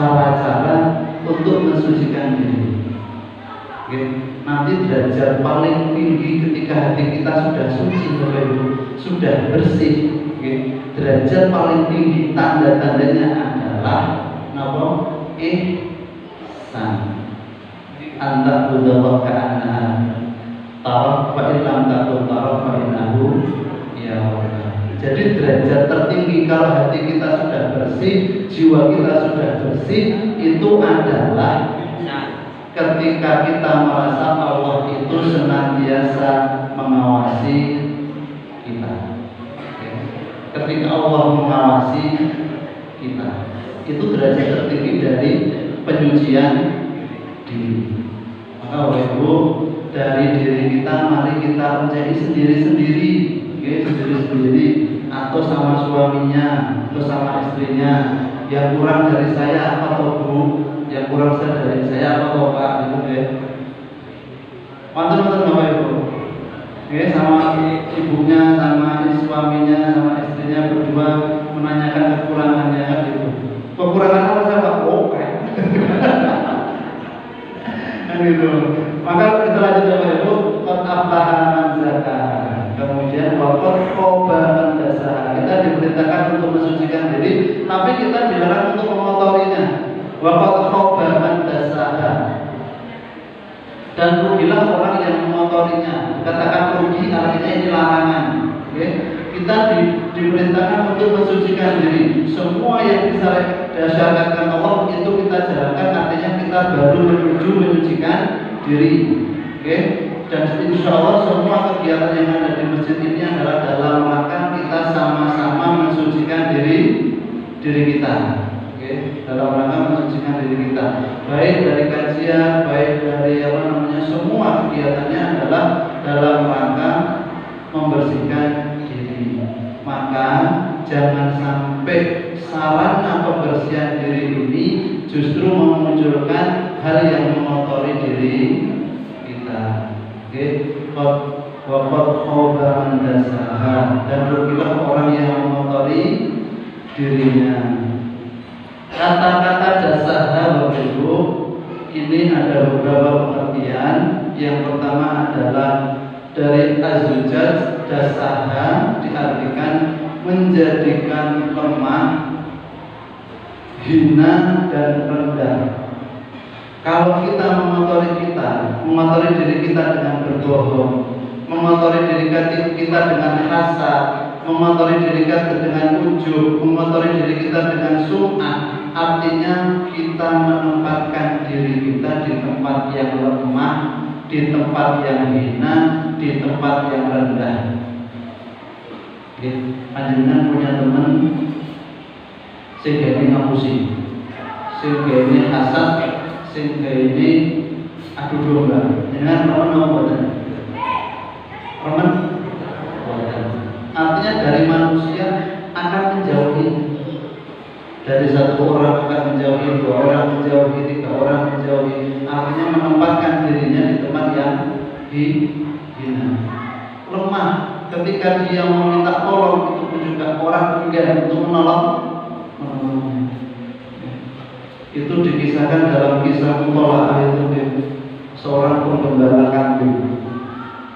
cara-cara untuk mensucikan diri. Oke. Nanti derajat paling tinggi ketika hati kita sudah suci, Bapak Ibu, sudah bersih. Oke. Derajat paling tinggi tanda-tandanya adalah napa? Ihsan. Anta budallah ka'anna taraf fa illam takun taraf fa innahu ya. Jadi derajat tertinggi kalau hati kita sudah bersih, jiwa kita sudah bersih, itu adalah ketika kita merasa Allah itu senantiasa mengawasi kita. Ketika Allah mengawasi kita, itu derajat tertinggi dari penyucian diri. Maka Bapak Ibu, dari diri kita mari kita menjadi sendiri-sendiri, sendiri-sendiri, atau sama suaminya, atau sama istrinya. Yang kurang dari saya apa toh Bu? Yang kurang dari saya apa toh Pak? Gitu deh. Mantan Bapak Ibu, sama ibunya, sama suaminya, sama istrinya berdua menanyakan kekurangannya gitu. Kekurangan apa saya Pak? Oh, gitu. Maka kita lanjut Bapak Ibu, qad aflaha man zakkaha. Kemudian waqad khaba man dassaha. Kita diperintahkan untuk mensucikan diri, tapi kita dilarang untuk mengotorinya. Waqad khaba man dassaha. Dan rugilah orang yang mengotorinya. Katakan rugi artinya ini larangan. Kita diperintahkan untuk mensucikan diri. Semua yang disyariatkan Allah itu kita jalankan, artinya kita baru menuju menyucikan diri. Dan insya Allah semua kegiatan yang ada di masjid ini adalah dalam rangka kita sama-sama mensucikan diri kita. Dalam rangka mensucikan diri kita. Baik dari kajian, baik dari semua kegiatannya adalah dalam rangka membersihkan diri. Maka jangan sampai sarana pembersihan diri ini justru memunculkan hal yang mengotori diri kita. Waqad khaba man dassaha. Dan rugilah orang yang mengotori dirinya. Kata-kata dassaha Bapak Ibu, ini ada beberapa pengertian. Yang pertama adalah dari az-zujaj, dassaha diartikan menjadikan lemah, hina dan rendah. Kalau kita mengotori diri kita dengan berbohong, mengotori diri kita dengan hasad, mengotori diri kita dengan ujub, mengotori diri kita dengan sum'ah, artinya kita menempatkan diri kita di tempat yang lemah, di tempat yang hina, di tempat yang rendah. Panjenengan punya teman sehingga ini ngapusi, sehingga ini hasad, sehingga ini adu domba. Dengan teman-teman artinya dari manusia akan menjauhi. Dari satu orang akan menjauhi, dua orang menjauhi, tiga orang menjauhi. Artinya menempatkan dirinya di tempat yang hina, lemah. Ketika dia meminta tolong, itu pun juga orang enggan untuk menolong. Itu dikisahkan dalam kisah Mutola'ah itu seorang penggembala kambing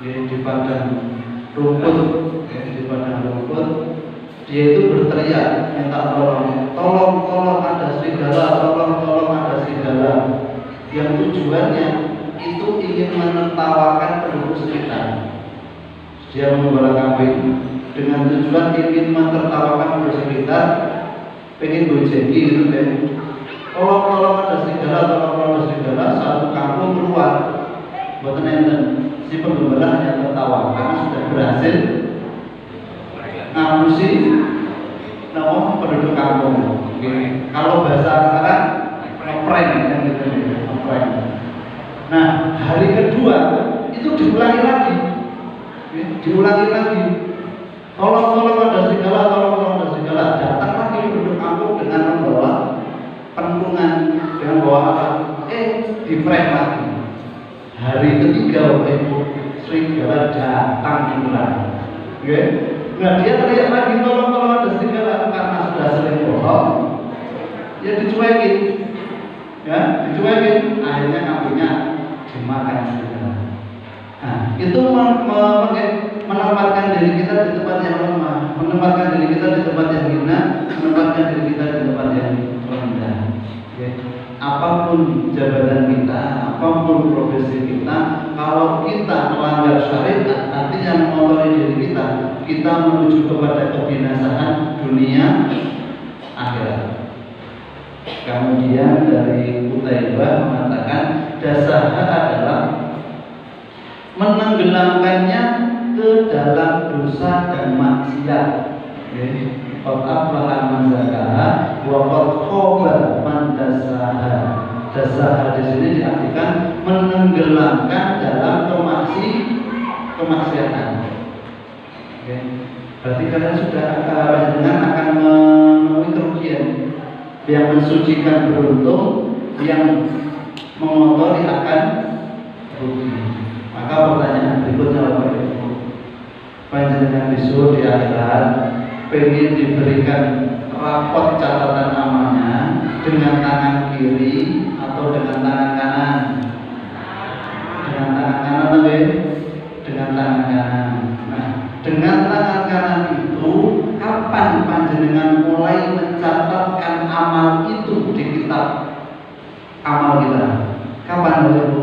di padang rumput. Dia itu berteriak minta tolong ada serigala, tolong ada serigala. Yang tujuannya itu ingin menertawakan penduduk sekitar. Dia menggembala kambing dengan tujuan ingin menertawakan penduduk sekitar, pengen gojeki gitu deh. Tolong ada serigala, satu kampung keluar. Buat enten si penggembala hanya tertawa karena sudah berhasil ngapusi nama penduduk kampung. Kalau bahasa sekarang ngeprank kan gitu, ngeprank. Nah, hari kedua itu diulangi lagi. Tolong ada serigala, datang lagi penduduk kampung dengan membawa pentungan, dengan bawa apa? Di prank lagi. Hari ketiga Bapak Ibu, serigala datang lagi. Nah, dia teriak lagi tolong ada serigala, karena sudah sering bohong, ya dicuekin. ya dicuekin, akhirnya kambingnya dimakan segala. Nah, itu menempatkan diri kita di tempat yang lemah, menempatkan diri kita di tempat yang hina, menempatkan diri kita di tempat yang rendah. Ya. Apapun jabatan kita, apapun profesi kita, kalau kita melanggar syariat, artinya mengotori diri kita, kita menuju kepada kebinasaan dunia akhirat. Kemudian dari Qutaibah mengatakan dasaha adalah menenggelamkannya ke dalam dosa dan maksiat. Qad aflaha man zakkaha wa qad khaba man dassaha. Dasaha di sini diartikan menenggelamkan dalam kemaksiatan. Berarti kalian sudah akan menemui kerugian. Yang mensucikan beruntung, yang mengotori akan rugi. Maka pertanyaan berikutnya Bapak Ibu, panjenengan disuruh di akhirat pengen diberikan rapot catatan amalnya dengan tangan kiri atau dengan tangan kanan? Dengan tangan kanan tapi dengan tangan kanan. Nah, dengan tangan kanan itu kapan panjenengan mulai mencatatkan amal itu di kitab amal kita? Kapan Bapak Ibu?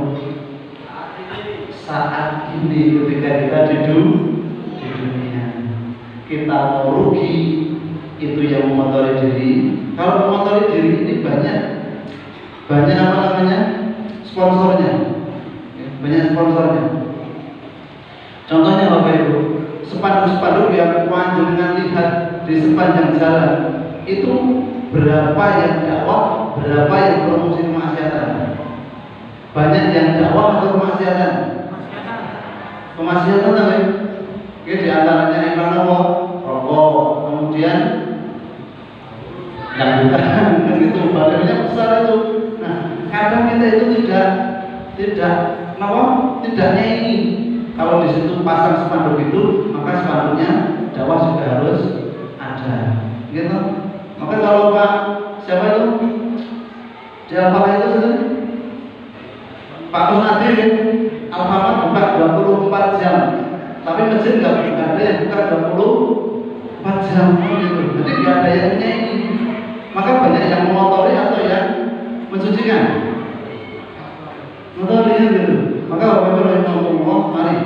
Saat ini ketika kita di dunia. Kita mau rugi, itu yang mengotori diri. Kalau mengotori diri ini banyak apa namanya? Sponsornya. Banyak sponsornya. Contohnya Bapak Ibu, spanduk-spanduk yang panjenengan lihat di sepanjang jalan itu berapa yang dakwah, berapa yang promosi kemaksiatan? Banyak yang dakwah atau kemaksiatan? Kemaksiatan apa? Oke, di antaranya iklan rokok, kemudian yang bukan itu badannya besar itu. Nah, kadang kita itu tidaknya ini. Kalau di situ pasang spanduk itu, maka spanduknya dakwah juga harus ada. Gitu. Maka kalau Pak siapa itu? Di Alfamart itu sendiri? Pak Kusnadi, Alfamart buka 24 jam. Tapi masjid nggak ada yang buka 24 jam gitu. Jadi nggak ada yang punya ini. Maka banyak yang mengotori atau yang mensucikan. Mengotori gitu. Maka Bapak Ibu mari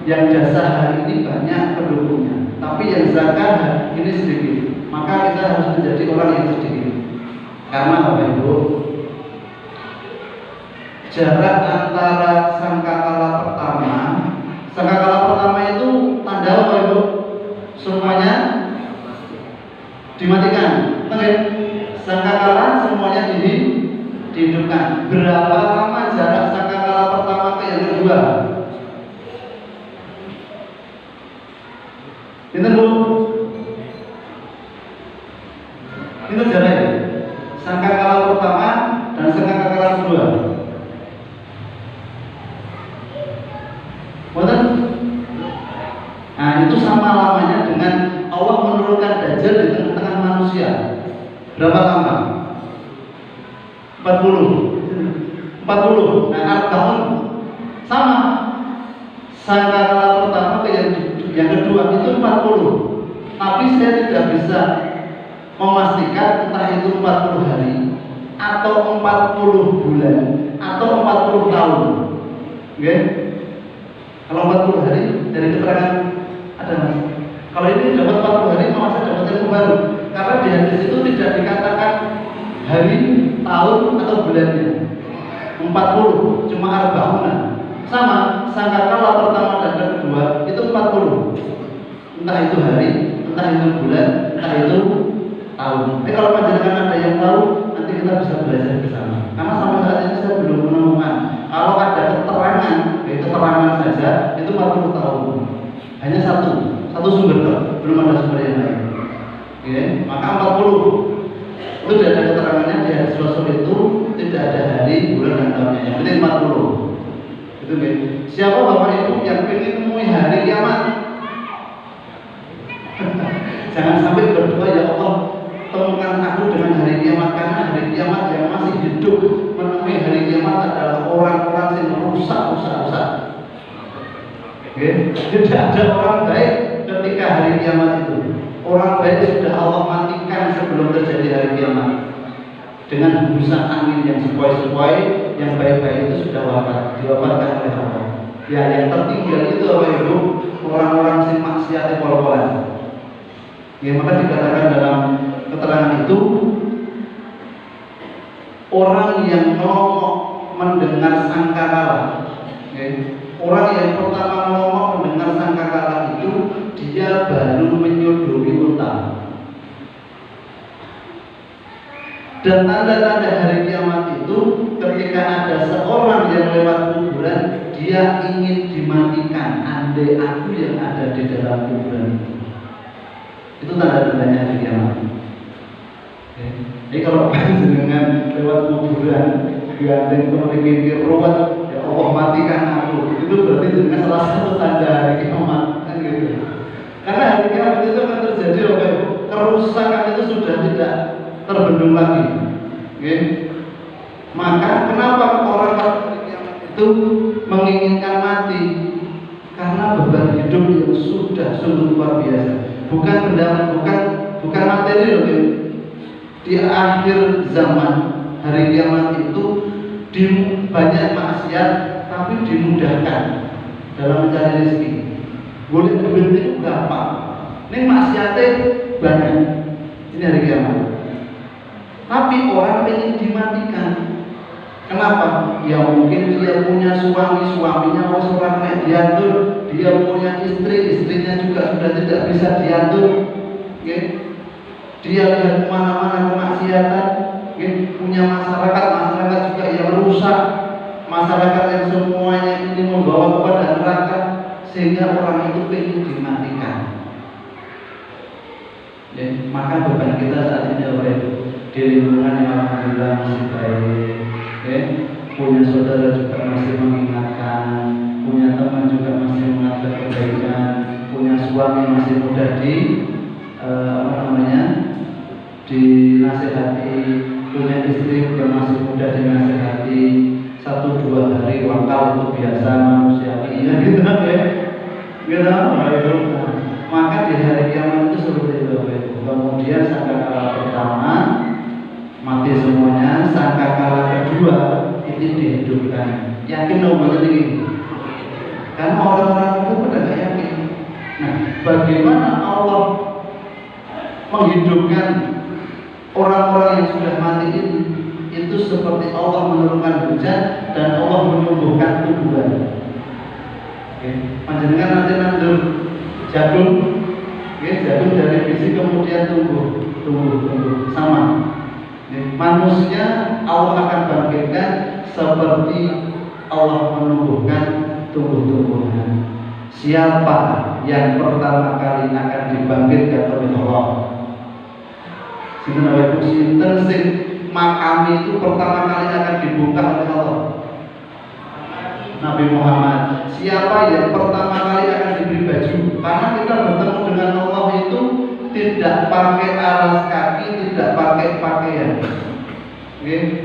yang jasa hari ini banyak pendukungnya, tapi yang zakat ini sedikit. Maka kita harus menjadi orang yang sedikit. Karena Bapak Ibu, jarak antara sangkakala pertama itu tanda apa Ibu? Semuanya dimatikan. Sangkakala semuanya dihidupkan. Berapa lama jarak sangkakala pertama ke yang kedua? Itu Bu. Itu jaraknya. Sangkakala pertama dan sangkakala kedua. Betul? Nah, itu sama lamanya dengan Allah menurunkan Dajjal di tengah-tengah manusia. Berapa lama? 40. Nah, tahun sama. Sangkakala pertama ke yang kedua itu 40. Tapi saya tidak bisa memastikan entah itu 40 hari atau 40 bulan atau 40 tahun. Oke? Kalau 40 hari dari keterangan ada Mas. Kalau ini dapat 40 hari mau saya dapat ilmu baru. Karena di hadis itu tidak dikatakan hari, tahun atau bulannya. 40 cuma arba'una. Sama sangkakala pertama dan kedua itu 40. Entah itu hari, entah itu bulan, entah itu tahun. Tapi kalau panjenengan ada yang tahu, nanti kita bisa belajar bersama. Karena sampai saat ini saya belum menemukan. Kalau ada keterangan, keterangan saja itu 40 tahun. Hanya satu sumber, belum ada sumber yang lain. Oke, maka 40 itu tidak ada keterangannya di hadis Rasul itu tidak ada hari, bulan dan tahunnya. Yang penting 40. Itu kan. Siapa Bapak Ibu yang ingin menemui hari kiamat? Jangan sampai berdoa ya Allah temukan aku dengan hari kiamat, karena hari kiamat yang masih hidup menemui hari kiamat adalah orang-orang yang rusak. Tidak ada orang baik ketika hari kiamat itu. Orang baik sudah Allah matikan sebelum terjadi hari kiamat. Dengan hembusan angin yang sepoi-sepoi, yang baik-baik itu sudah diwafatkan oleh Allah. Ya, yang tertinggal itu apa itu? Orang-orang yang maksiat pol-polan. Ya, maka dikatakan dalam keterangan itu, orang yang ngomong mendengar sangkakala. Orang yang pertama ngomong mendengar sangkakala itu, dia baru menyodori utang. Dan tanda-tanda hari kiamat itu, ketika ada seorang yang lewat kuburan, dia ingin dimatikan. Andai aku yang ada di dalam kuburan itu tanda-tandanya hari kiamat. Jadi kalau dengan lewat kuburan, gandeng mikir ruwet, ya Allah matikan aku, itu berarti dengan salah satu tanda hari kiamat, kan gitu. Karena hari kiamat itu akan terjadi kerusakan itu sudah tidak terbendung lagi. Maka kenapa orang hari kiamat itu menginginkan mati? Karena beban hidup yang sudah sungguh luar biasa. Bukan materi loh. Di akhir zaman hari kiamat itu banyak maksiat tapi dimudahkan dalam mencari rezeki. Boleh duit itu gampang. Ini maksiatnya banyak. Ini hari kiamat. Tapi orang ingin dimatikan. Kenapa? Ya mungkin dia punya suaminya orang yang diatur, dia punya istrinya juga sudah tidak bisa diatur. Dia lihat kemana-mana kemaksiatan, punya masyarakat juga yang rusak, masyarakat yang semuanya ini membawa kepada neraka, sehingga orang itu ingin dimatikan. Maka beban kita saat ini di lingkungan yang alhamdulillah masih baik. Punya saudara juga masih mengingatkan, punya teman juga masih mengatur kebaikan, punya suami masih mudah dinasihati, punya istri yang masih mudah dinasihati. 1-2 hari wakal itu biasa manusiawi, ya gitu kan ya. Maka di hari kiamat itu seperti itu. Kemudian sangkakala pertama mati semuanya, sangkakala kedua itu dihidupkan. Yakin dong banget ini? Karena orang-orang itu pada gak yakin. Nah, bagaimana Allah menghidupkan orang-orang yang sudah mati ini? Itu seperti Allah menurunkan hujan dan Allah menumbuhkan tumbuhan. Panjenengan nanti nandur jagung, jagung dari biji kemudian tumbuh sama. Manusia Allah akan bangkitkan seperti Allah menumbuhkan tumbuh-tumbuhan. Siapa yang pertama kali akan dibangkitkan oleh Allah? Sinten sing makam itu pertama kali akan dibuka oleh Allah? Nabi Muhammad. Siapa yang pertama kali akan diberi baju? Karena kita bertemu dengan Allah itu tidak pakai alas kaki, tidak pakai pakaian.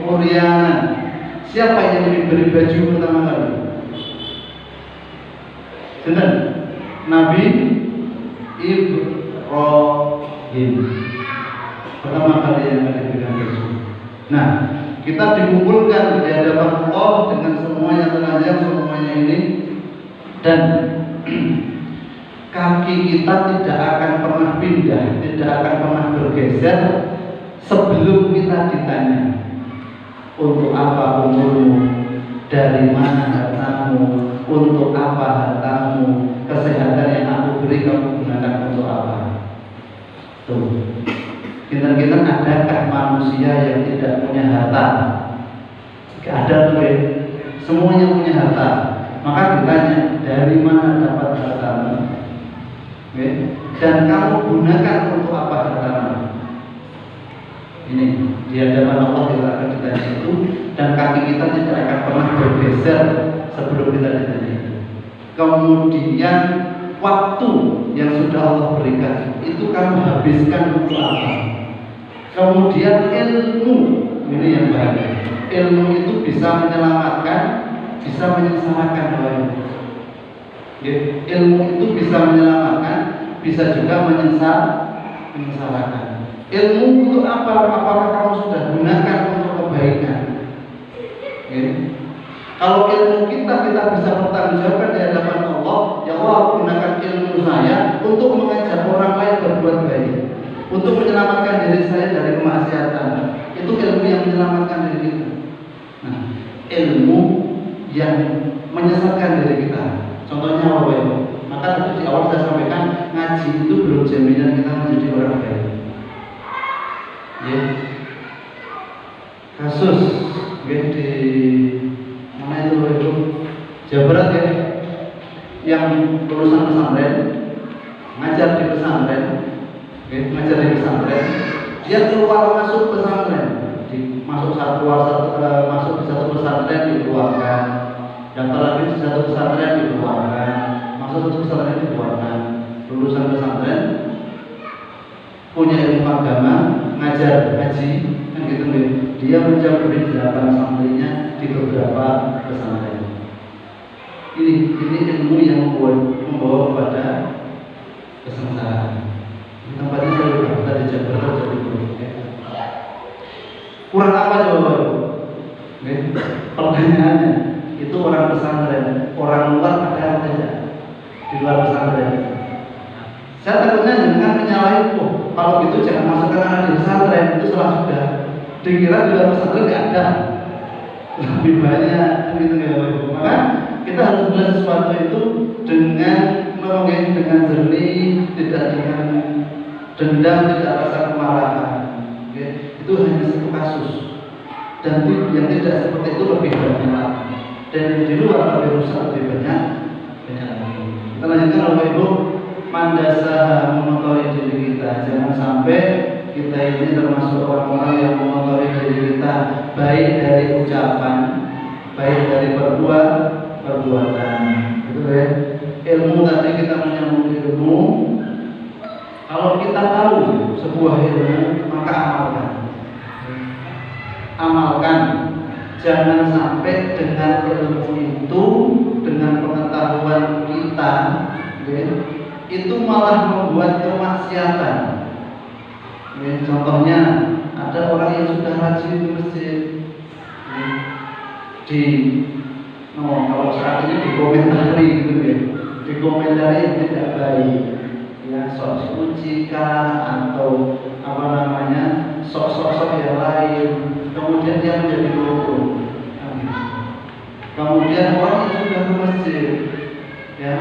Urianan. Siapa yang diberi baju pertama kali? Benar? Nabi Ibrahim. Pertama kali yang akan diberikan baju. Nah, kita dikumpulkan di hadapan Allah dengan semuanya telanjang, semuanya ini, dan kaki kita tidak akan pernah pindah, tidak akan pernah bergeser sebelum kita ditanya, untuk apa umurmu, dari mana hartamu, untuk apa hartamu, kesehatan yang aku beri kamu gunakan untuk apa? Tuh. Kita adakah manusia yang tidak punya harta? Gak ada tuh ya. Semuanya punya harta. Maka ditanya, dari mana dapat hartamu? Dan kamu gunakan untuk apa hartamu? Ini di hadapan Allah kita akan ditanya itu, dan kaki kita tidak akan pernah bergeser sebelum kita ditanya itu. Kemudian waktu yang sudah Allah berikan itu kamu habiskan untuk apa? Kemudian ilmu, ini yang bahaya. ilmu itu bisa menyelamatkan, bisa menyengsarakan Bapak. Ilmu itu bisa menyelamatkan, bisa juga menyengsarakan. Ilmu untuk apa? Apakah kamu sudah gunakan untuk kebaikan? Kalau ilmu kita bisa bertanggungjawabkan di hadapan Allah, ya Allah, gunakan ilmu saya untuk mengajak orang lain berbuat baik, untuk menyelamatkan diri saya dari kemaksiatan. Itu ilmu yang menyelamatkan diri kita. Nah, ilmu yang menyesatkan diri kita. Contohnya apa Ibu? Maka tadi di awal saya sampaikan, ngaji itu belum jaminan kita menjadi orang baik. Ya. Kasus di mana itu Ibu? Jawa Barat ya, yang lulusan pesantren, ngajar di pesantren, dia keluar masuk pesantren, masuk di satu pesantren dikeluarkan, daftar lagi di satu pesantren dikeluarkan, masuk satu pesantren dikeluarkan, lulusan pesantren, punya ilmu agama, ngajar ngaji, kan gitu nih. Dia mencapai 8 santrinya di beberapa pesantren. Ini ilmu yang membawa kepada kesengsaraan. Tempatnya saya berkata di Jakarta jadi buruk. Kurang apa jawaban? Pertanyaannya, itu orang pesantren, orang luar ada apa saja di luar pesantren. Saya takutnya jangan menyalahi, kalau gitu jangan masukkan anak di pesantren, itu salah sudah. Dikira di luar pesantren nggak ada, lebih banyak, gitu ya. Maka kita harus melihat sesuatu itu dengan jernih, tidak dengan dendam, tidak rasa kemarahan. Itu hanya satu kasus, dan yang tidak seperti itu lebih banyak lagi, dan di luar lebih rusak lebih banyak lagi. Kita lanjutkan Bapak Ibu, mandasa mengotori diri kita. Jangan sampai kita ini termasuk orang-orang yang mengotori diri kita, baik dari ucapan, baik dari perbuatan. Betul ya? Ilmu tadi kita menyambung ilmu. Kalau kita tahu sebuah ilmu, maka amalkan. Jangan sampai dengan ilmu itu, dengan pengetahuan kita, itu malah membuat kemaksiatan. Contohnya, ada orang yang sudah rajin di masjid, kalau saat ini dikomentari gitu ya, dikomentari yang tidak baik, ya sok suci atau apa namanya, sok yang lain, kemudian dia menjadi guru. Kemudian orang yang sudah ke masjid, ya,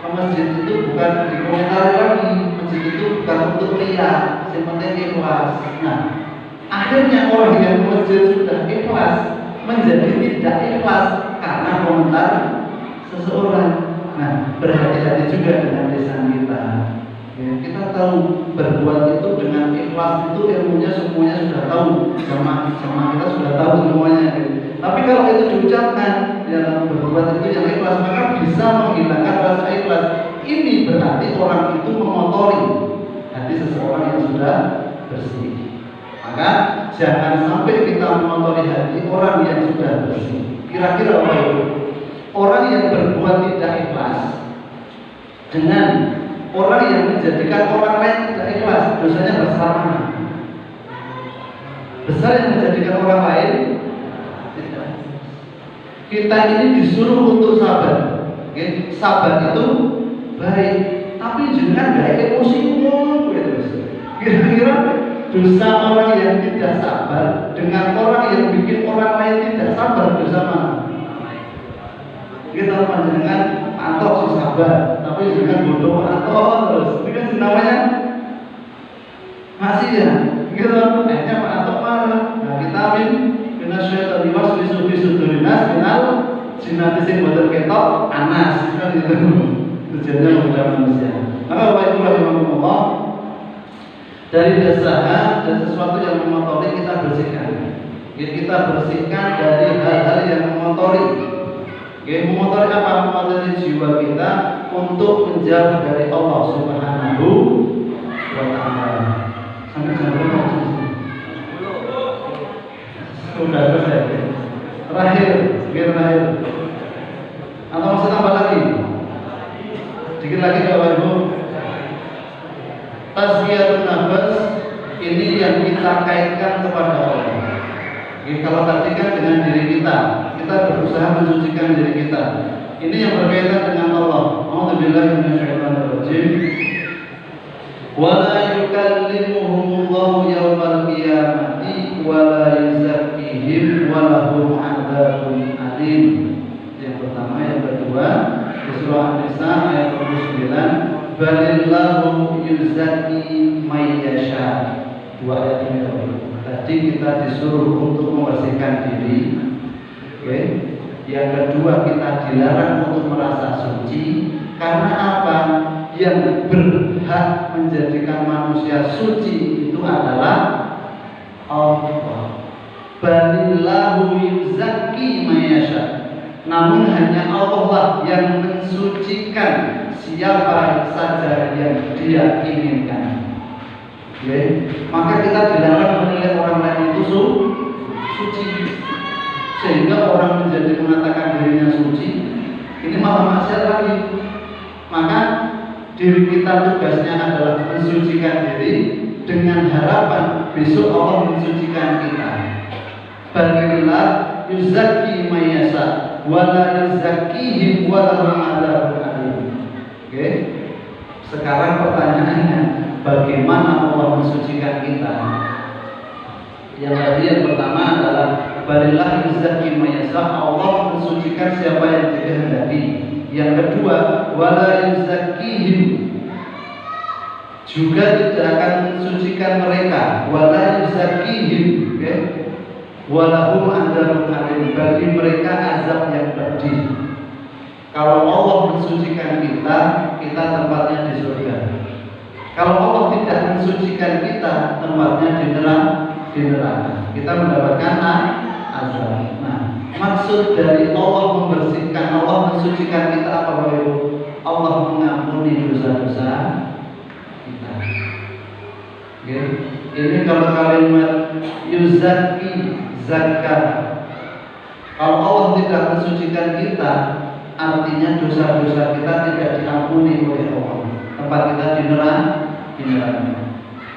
ke masjid itu bukan dikomentari lagi, masjid itu bukan untuk lihat, yang penting ikhlas. Nah, akhirnya orang yang ke masjid sudah ikhlas menjadi tidak ikhlas karena komentar seseorang. Nah, berhati-hati juga dengan lisan kita. Ya, kita tahu berbuat itu dengan ikhlas itu ilmunya semuanya sudah tahu, sama kita sudah tahu semuanya. Tapi kalau itu diucapkan, yang berbuat itu yang ikhlas, maka bisa menghilangkan rasa ikhlas. Ini berarti orang itu mengotori hati seseorang yang sudah bersih. Maka jangan sampai kita mengotori hati orang yang sudah bersih. Kira-kira apa itu? Orang yang berbuat tidak ikhlas dengan orang yang menjadikan orang lain tidak ikhlas, dosanya besar mana? Besar yang menjadikan orang lain tidak. Kita ini disuruh untuk sabar. Sabar itu baik, tapi jangan baik emosi gitu. Kira-kira dosa orang yang tidak sabar dengan orang yang bikin orang lain tidak sabar, dosa mana? Kita dengan antok si sabar, tapi dengan bodoh antok terus. Ini kan namanya masih ya. Gitu, akhirnya Pak Antok marah. Nah, kita amin kena syaitan diwas bisu durinas kenal sinati sing boten ketok anas kan itu. Tujuannya mengundang manusia. Maka Bapak Ibu rahimahumullah, dari dosa dan sesuatu yang mengotori kita bersihkan. Kita bersihkan dari hal-hal yang mengotori. Mengotori apa? Mengotori jiwa kita untuk menjauh dari Allah Subhanahu wa Ta'ala. Sampai jam berapa? Sudah selesai. tazkiyatun nafs ini yang kita kaitkan kepada Allah. Jadi kalau tadi kan dengan diri kita berusaha mensucikan diri kita. Ini yang berkaitan dengan Allah. A'udzubillahi minasyaitonirrajim. Wa la yukallimuhumullahu yawmal qiyamati wa la yuzakkihim wa lahum 'adzabun alim. Yang pertama, yang kedua di surah An-Nisa ayat 29, balillahu yuzakki may yasha. Dua ayat ini tadi kita disuruh untuk membersihkan diri. Oke. Yang kedua, kita dilarang untuk merasa suci. Karena apa? Yang berhak menjadikan manusia suci itu adalah Allah. Balillahu yuzakki may yasha. Namun hanya Allah yang mensucikan siapa saja yang Dia inginkan. Okay. Maka kita dilarang menilai orang lain itu suci, sehingga orang menjadi mengatakan dirinya suci, ini malah maksiat lagi. Maka diri kita tugasnya adalah mensucikan diri dengan harapan besok Allah mensucikan kita. Balillah yuzakki may yasha wa la yuzakkihim wa lahum 'adzabun alim. Oke. Sekarang pertanyaannya, bagaimana Allah mensucikan kita? Yang pertama adalah balillah yuzakki may yasha, Allah mensucikan siapa yang dikehendaki. Yang kedua, wala yuzakkihim, juga tidak akan mensucikan mereka. Wala yuzakkihim, okay? Walahum 'adzabun alim, bagi mereka azab yang pedih. Kalau Allah mensucikan kita, kita tempatnya di surga. Kalau Allah tidak mensucikan kita, tempatnya di neraka. Kita mendapatkan azab. Nah, maksud dari Allah membersihkan, Allah mensucikan kita apa Bapak Ibu? Allah mengampuni dosa-dosa kita. Okay. Ini kalau kalimat yuzakki, zakat. Kalau Allah tidak mensucikan kita, artinya dosa-dosa kita tidak diampuni oleh Allah. Tempat kita di neraka.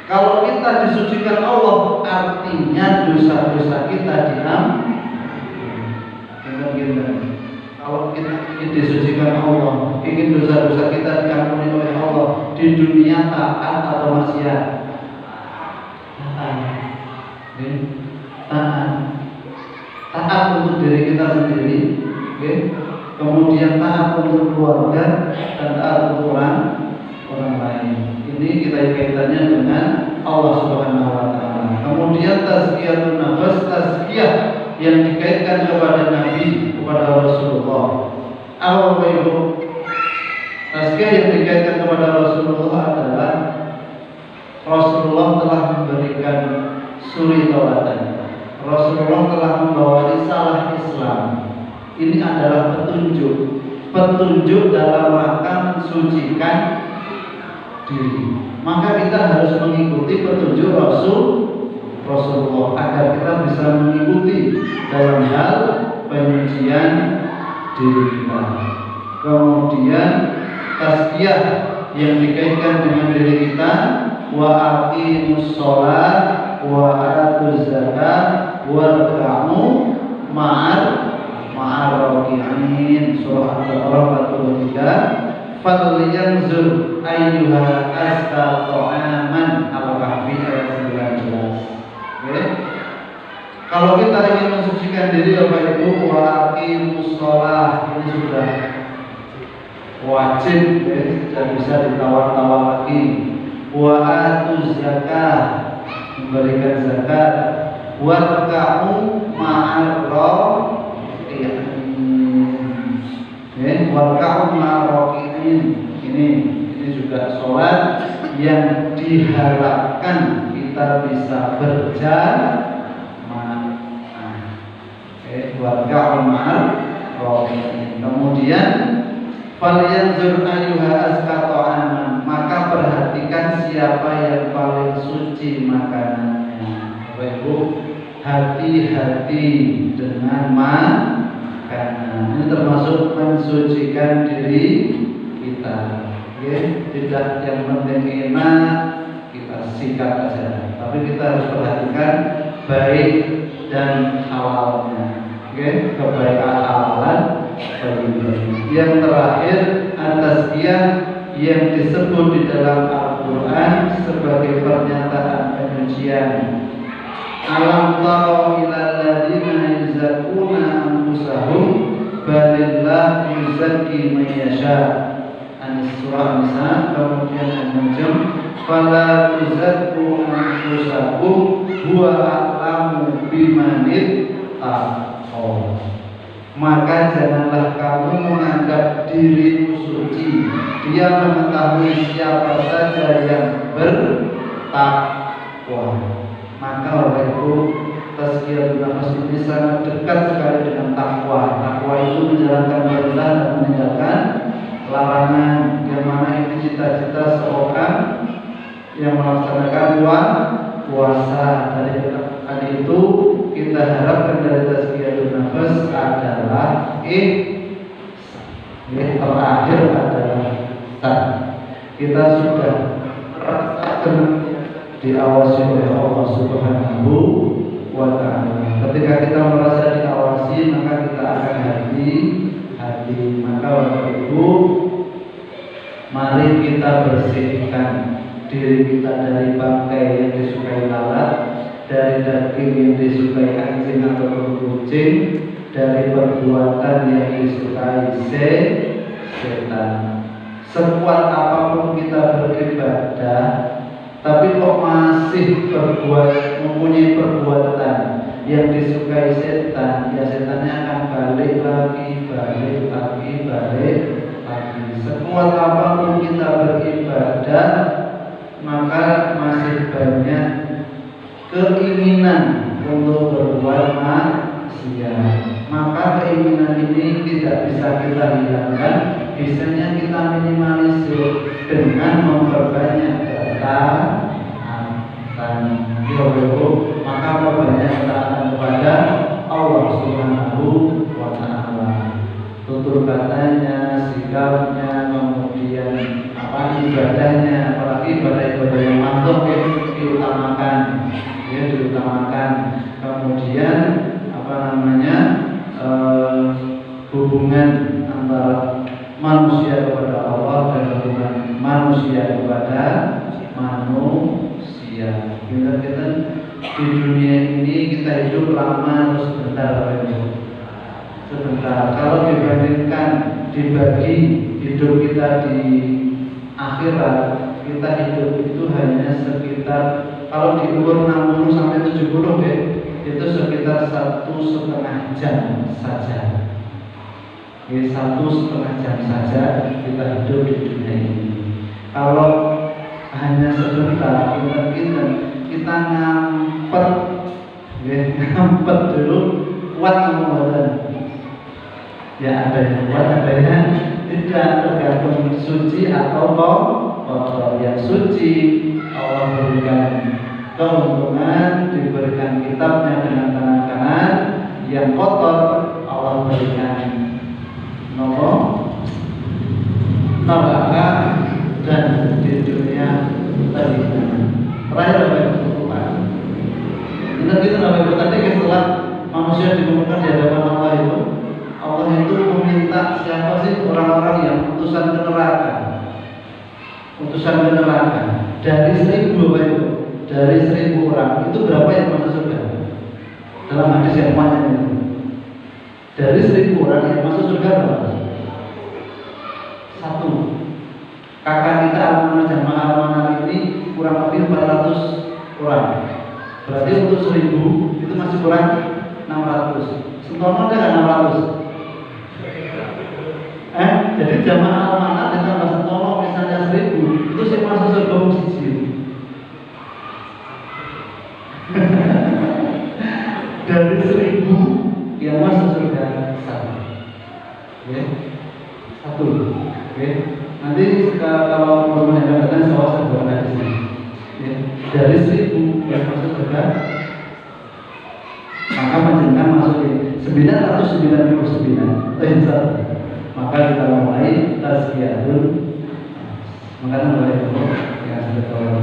Kalau kita disucikan Allah, artinya dosa-dosa kita diampuni. Kalau kita disucikan Allah, ingin dosa-dosa kita diampuni oleh Allah, di dunia taat atau maksiat? Taat untuk diri kita sendiri, kemudian taat untuk keluarga, dan taat untuk orang lain. Ini kita kaitannya dengan Allah Subhanahu wa taala. Kemudian tazkiyatun nafs, tazkiyah yang dikaitkan kepada Nabi, kepada Rasulullah. Apa Bapak Ibu? Tazkiyah yang dikaitkan kepada Rasulullah adalah Rasulullah telah memberikan suri tauladan. Rasulullah telah membawa risalah Islam. Ini adalah petunjuk dalam rangka mensucikan diri. Maka kita harus mengikuti petunjuk Rasulullah agar kita bisa mengikuti dalam hal penyucian diri kita. Kemudian tazkiyah yang dikaitkan dengan diri kita, wa aqimus sholat wa atuz zakat warka'u ma'ar raki'in. Surah Al-Baqarah 43. Falyanzur ayyuha azka ta'aman, Al-Kahfi ayat 19. Okay. Kalau kita ingin mensucikan diri Bapak Ibu, wa aqimus sholat, ini sudah wajib, tidak bisa ditawar-tawar lagi. Wa atuz zakat, memberikan zakat. Warka'u ma'ar raki'in. Warka'u ma'ar raki'in. Ini juga sholat yang diharapkan kita bisa berjamaah. Warka'u ma'ar raki'in. Kemudian falyanzur ayyuha azka ta'aman, maka perhatikan siapa yang paling suci makanannya. Bapak Ibu, hati-hati dengan makanan. Ini termasuk mensucikan diri kita. Tidak yang penting enak, kita sikat saja. Tapi kita harus perhatikan baik dan halalnya. Oke, kebaikan halalan. Yang terakhir atas dia yang disebut di dalam Al-Quran sebagai pernyataan penyucian. Alam tara ilal ladzina yuzakkuna anfusahum balillahu yuzakki man yasha. Surah Nisa. Kemudian An-Najm, fala tuzakku anfusakum huwa a'lamu bimanit taqwa. Maka janganlah kamu menganggap dirimu suci. Dia mengetahui siapa saja yang bertakwa. Maka oleh itu tazkiyatun nafs ini sangat dekat sekali dengan takwa. Takwa itu menjalankan perintah dan meninggalkan larangan, yang mana ini cita-cita seorang yang melaksanakan puasa. Tadi itu kita harapkan dari tazkiyatun nafs adalah terakhir adalah kita sudah diawasi oleh Allah Subhanahu wa Ta'ala. Ketika kita merasa diawasi, maka kita akan hati. Maka waktu itu mari kita bersihkan diri kita dari bangkai yang disukai lalat, dari daging yang disukai anjing atau kucing, dari perbuatan yang disukai setan. Sekuat apapun kita beribadah, tapi kok masih mempunyai perbuatan yang disukai setan, ya setannya akan balik lagi. Sekuat apapun kita beribadah, maka masih banyak keinginan untuk berbuat maksiat. Maka keinginan ini tidak bisa kita hilangkan, bisanya kita minimalisir dengan memperbanyak ketaatan. Maka perbanyak ketaatan kepada Allah Subhanahu wa Ta'ala. Tutur katanya, sikapnya, kemudian ibadahnya, apalagi ibadah-ibadah yang makhluk diutamakan. Kemudian hubungan antara manusia kepada Allah dan hubungan manusia kepada manusia. Kita di dunia ini kita hidup lama atau sebentar. Kalau dibandingkan dibagi hidup kita di akhirat, kita hidup itu hanya sekitar, kalau diukur 60 sampai 70 ya, itu sekitar 1,5 jam saja. 1,5 jam saja kita hidup di dunia ini. Kalau hanya sebentar, kita ngampet dulu, kuat ngomong. Ya ada yang kuat, ada yang tidak, tergantung suci atau kotor. Yang suci Allah berikan keuntungan, diberikan kitabnya dengan tangan kanan. Yang kotor Allah berikan neraka dan di dunia terhina. Terakhir apa yang berubah? Ingat itu apa tadi setelah manusia dikumpulkan di hadapan Allah itu, Allah itu meminta siapa sih orang-orang yang utusan ke neraka. Dari 1.000 orang itu berapa yang masuk surga? Dalam hadis yang panjang itu, dari 1.000 orang yang masuk surga berapa? 1. Kakak kita jamaah al-manal ini kurang lebih 400 orang. Berarti untuk 1.000 itu masih kurang 600. Sentono ada nggak 600? Jadi jamaah al-manal ditambah Sentono misalnya 1.000, itu saya masuk surga musisi. Dari 1.000 yang masuk surga 1. Nanti kalau mau mendengarkan saya buat di sini. Dari 1.000 yang masuk surga, maka panjenengan masuk di 999. Maka kita mulai tazkiyatun. Maka mulai dulu yang sudah